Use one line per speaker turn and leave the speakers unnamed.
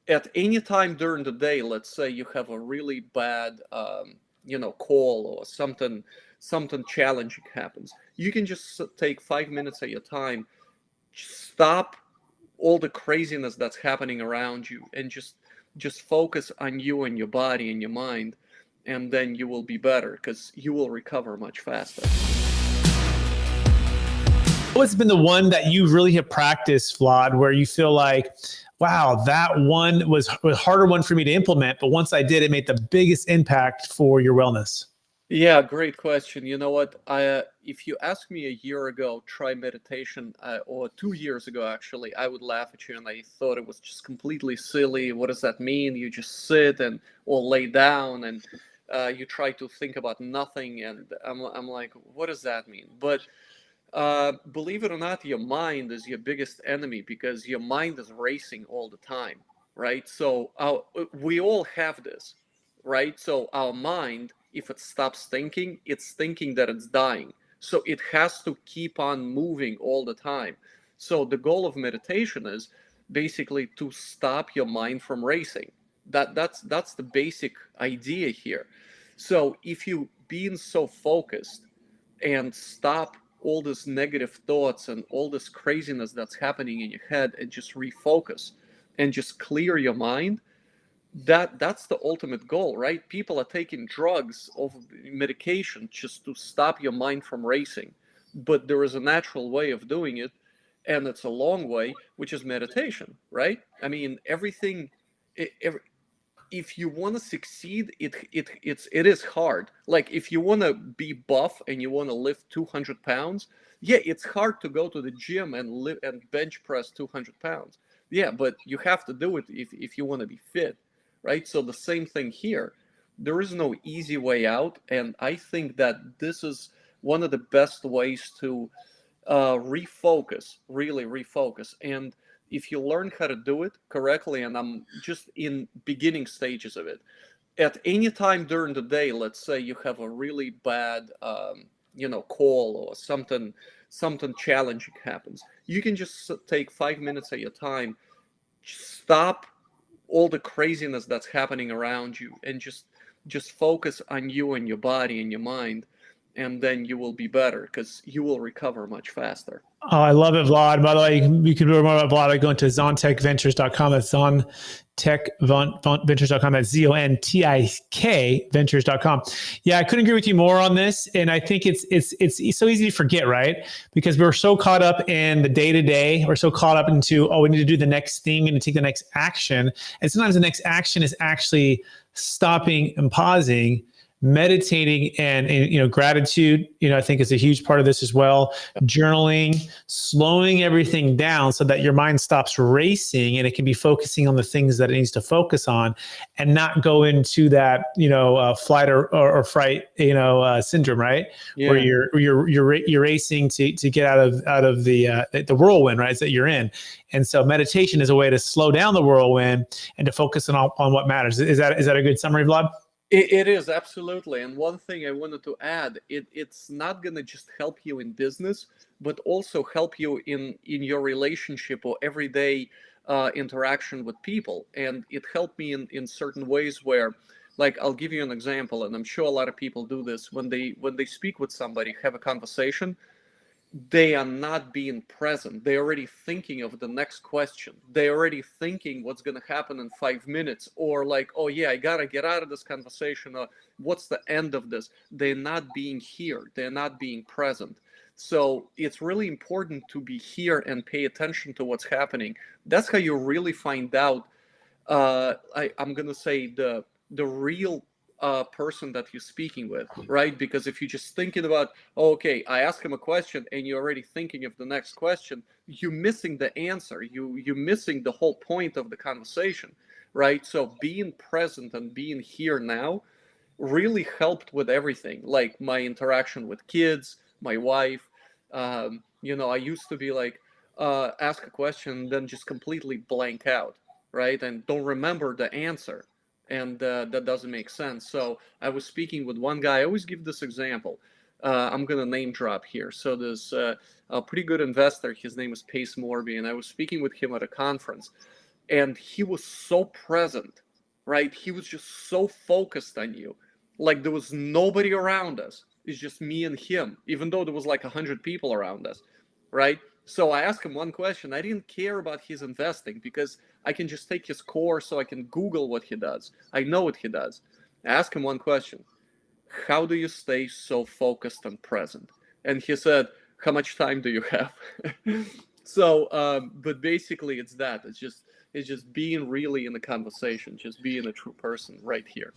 at any time during the day, let's say you have a really bad, call or something challenging happens. You can just take 5 minutes at your time, stop all the craziness that's happening around you, and just focus on you and your body and your mind, and then you will be better because you will recover much faster.
What's been the one that you really have practiced, Vlad, where you feel like, wow, that one was a harder one for me to implement, but once I did, it made the biggest impact for your wellness?
Yeah, great question. You know what? If you asked me a year ago, try meditation, or 2 years ago, actually, I would laugh at you, and I thought it was just completely silly. What does that mean? You just sit and or lay down, and you try to think about nothing. And I'm like, what does that mean? But believe it or not, your mind is your biggest enemy because your mind is racing all the time, right? So we all have this, right? So our mind, if it stops thinking, it's thinking that it's dying. So it has to keep on moving all the time. So the goal of meditation is basically to stop your mind from racing. That's the basic idea here. So if you being so focused and stop all this negative thoughts and all this craziness that's happening in your head and just refocus and just clear your mind, that's the ultimate goal, right? People are taking drugs or medication just to stop your mind from racing, but there is a natural way of doing it, and it's a long way, which is meditation, right? I mean, everything, if you want to succeed, it is hard. Like if you want to be buff and you want to lift 200 pounds, yeah, it's hard to go to the gym and live and bench press 200 pounds. Yeah, but you have to do it if you want to be fit, right? So the same thing here. There is no easy way out, and I think that this is one of the best ways to refocus, really refocus. And if you learn how to do it correctly, and I'm just in beginning stages of it, at any time during the day, let's say you have a really bad, call or something challenging happens, you can just take 5 minutes at your time, stop all the craziness that's happening around you, and just focus on you and your body and your mind, and then you will be better because you will recover much faster.
Oh, I love it, Vlad. By the way, you can learn more about Vlad by going to zontechventures.com. That's zontechventures.com. That's ZONTIK ventures.com. Yeah, I couldn't agree with you more on this. And I think it's so easy to forget, right? Because we're so caught up in the day to day. We're so caught up into, we need to do the next thing and to take the next action. And sometimes the next action is actually stopping and pausing, meditating, and gratitude, I think is a huge part of this as well. Journaling, slowing everything down so that your mind stops racing and it can be focusing on the things that it needs to focus on, and not go into that, flight or fright, syndrome, right?
Yeah.
Where you're racing to get out of the whirlwind, right? That you're in. And so meditation is a way to slow down the whirlwind and to focus on what matters. Is that a good summary, Vlad?
It is, absolutely. And one thing I wanted to add, it's not going to just help you in business, but also help you in your relationship or everyday interaction with people. And it helped me in certain ways where, like, I'll give you an example, and I'm sure a lot of people do this. When they speak with somebody, have a conversation, they are not being present. They're already thinking of the next question. They're already thinking what's going to happen in 5 minutes, or like, oh yeah, I got to get out of this conversation, or what's the end of this? They're not being here. They're not being present. So it's really important to be here and pay attention to what's happening. That's how you really find out, I'm going to say, the real person that you're speaking with, right? Because if you're just thinking about, oh, okay, I ask him a question, and you're already thinking of the next question, you're missing the answer. You're missing the whole point of the conversation, right? So being present and being here now really helped with everything, like my interaction with kids, my wife. I used to be like, ask a question, then just completely blank out, right? And don't remember the answer. And that doesn't make sense. So I was speaking with one guy. I always give this example. I'm going to name drop here. So there's a pretty good investor. His name is Pace Morby. And I was speaking with him at a conference. and he was so present, right? He was just so focused on you. Like there was nobody around us. It's just me and him, even though there was like 100 people around us, right? So I asked him one question. I didn't care about his investing because I can just take his course, so I can Google what he does. I know what he does. I asked him one question. How do you stay so focused and present? And he said, how much time do you have? So, but basically it's that. It's just being really in the conversation, just being a true person right here.